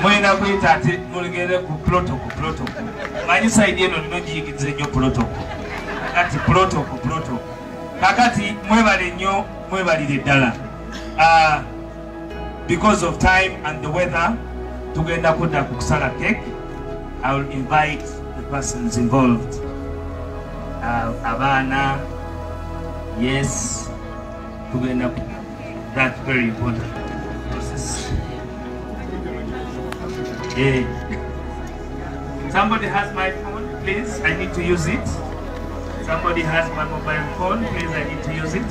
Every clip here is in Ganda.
Mwina kuyita ate muligere ku protocol. Manyi side eno nino giyigize nnyo protocol. Kati protocol. Kakati mwebale nnyo mwebalire ddala. Because of time and the weather, tugenda kudda ku kusala cake. I will invite the persons involved. Abana, yes, tugenda ku. That's very important process. Somebody has my phone, please. I need to use it. Somebody has my mobile phone, please. I need to use it.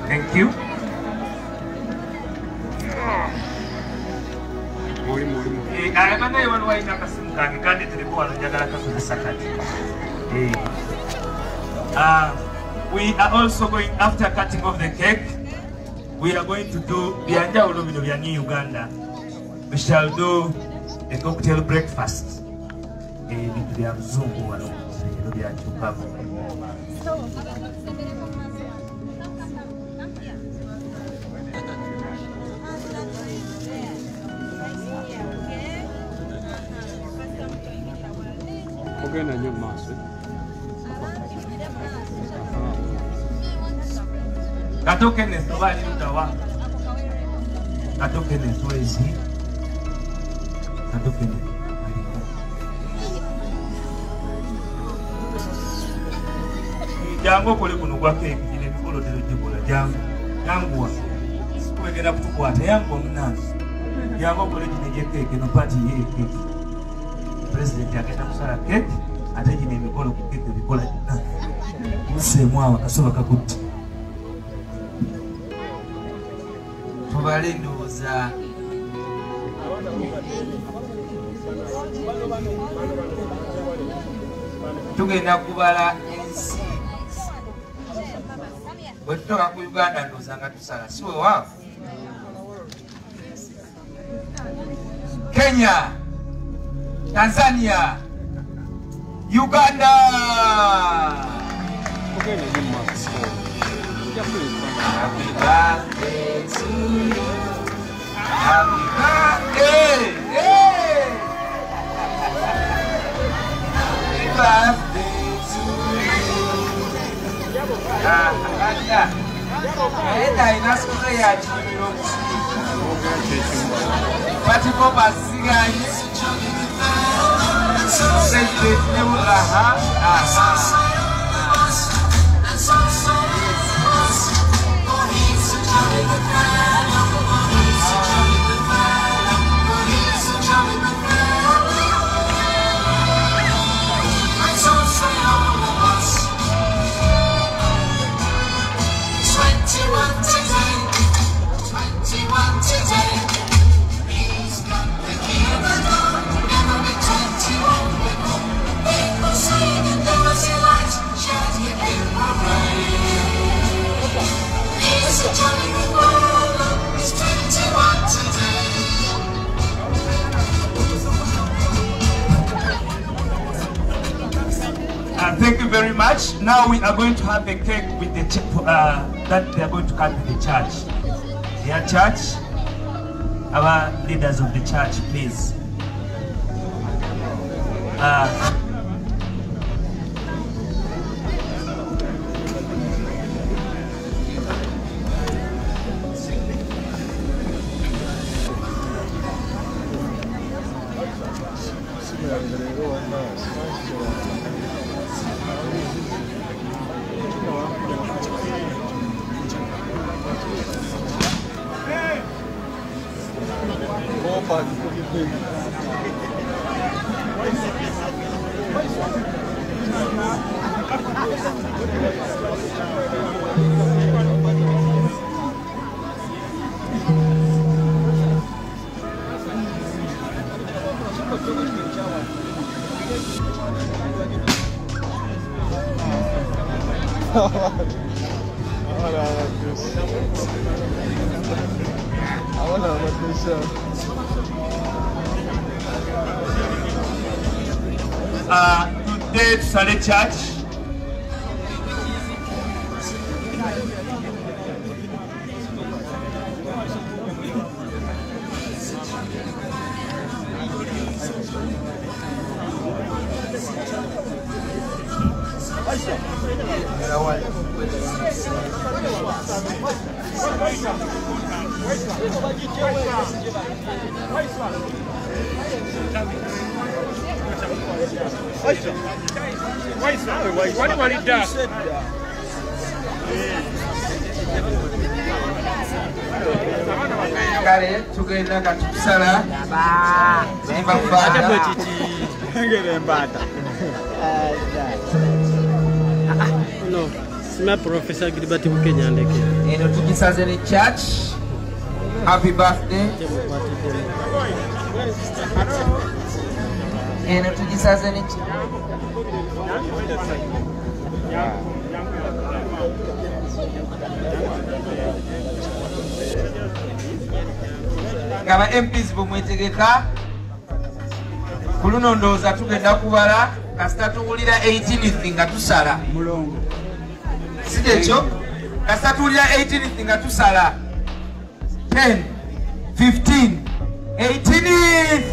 Thank you. We are also going, after cutting off the cake, we are going to do Bianja Olubino Biani Uganda. We shall do a cocktail breakfast. Katokene tubali utawa. Katokene twezi. Katokene. Jango kole kuno kwa cake ine bikolo tero jikola jango kwegera kutukwata yango omunazi yango kole kine cake no party ye cake president agenda kusala cake ate kine emikolo ku cake bikola musemu awa kasoba kakutti tubale ndoza tugenda kubala ensi bwetutoka ku Uganda ndoza nga tusala siwe waafu Kenya, Tanzania, Uganda. Happy birthday to you. Happy birthday. Hey. Happy birthday to you. Eda inasuka ya chimiro. Pati popa sigani. President Nebulaha. Thank you very much. Now we are going to have a cake with the that they are going to cut with the church. Their church, our leaders of the church, please. Today to Sunday Church. Kale tugenda katusala no sima Professor Gilbert Bukenyandeke eno tugisaze ne church. Happy birthday. Eno tugisaze ne Kama MPs bumwetegeka kuluno ndowooza tugenda kubala kasita tuwulira 18th nga tusala si kyekyo kasita tuwulira 18th nga tusala 10 15 18th.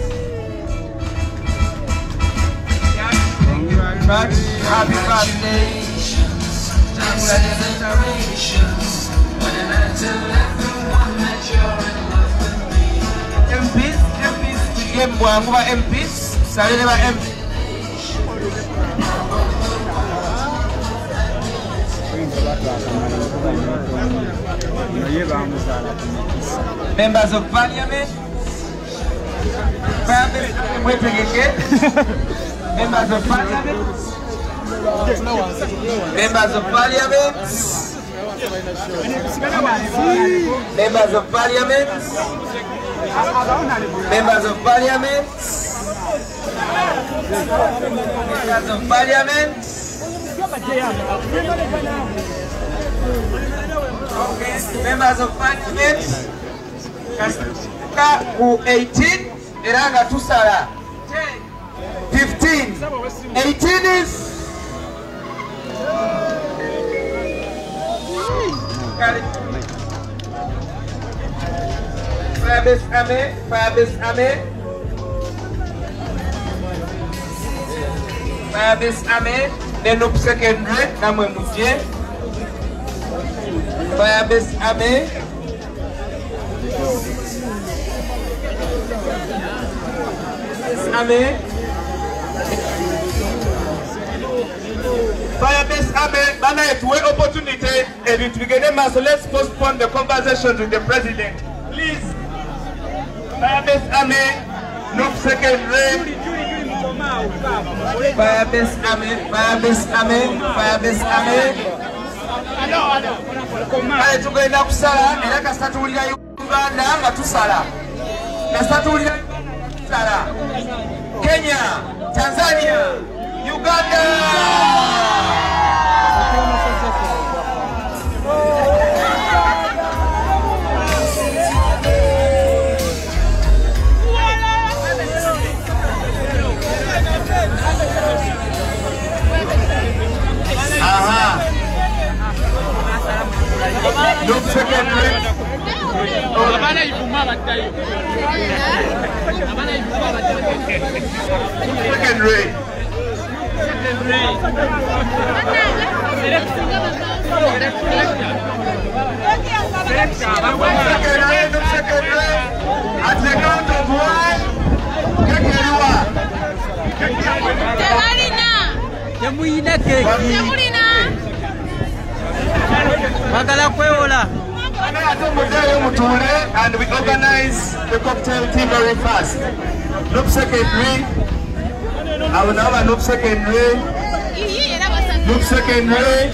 Happy birthday. MPs, game bwangu ba MPs, salire ba MPs. Members of Parliament. Members of Parliament. Members of Parliament. Members of Parliament. Members of Parliament. Members of Parliament. Okay, members of Parliament. Kasika ku 18 eranga tusala 10 15 18 is Fabis Ame, Nenup Secondary, Namwe Mufye. Fabis Ame. Firebase Ame, Bana Etwe opportunity, and it will get so let's postpone the conversation with the president. Please, Firebase Ame, Nup Secondary. Firebase Ame. Kale tugenda kusala era kasita tuwulira Uganda nga tusala. Kasita tuwulira Sala. Kenya, Tanzania, Uganda. Look secondary. At the count of 1. And we organize the cocktail tea very fast. Loop secondary. I will now have a loop secondary. Loop secondary.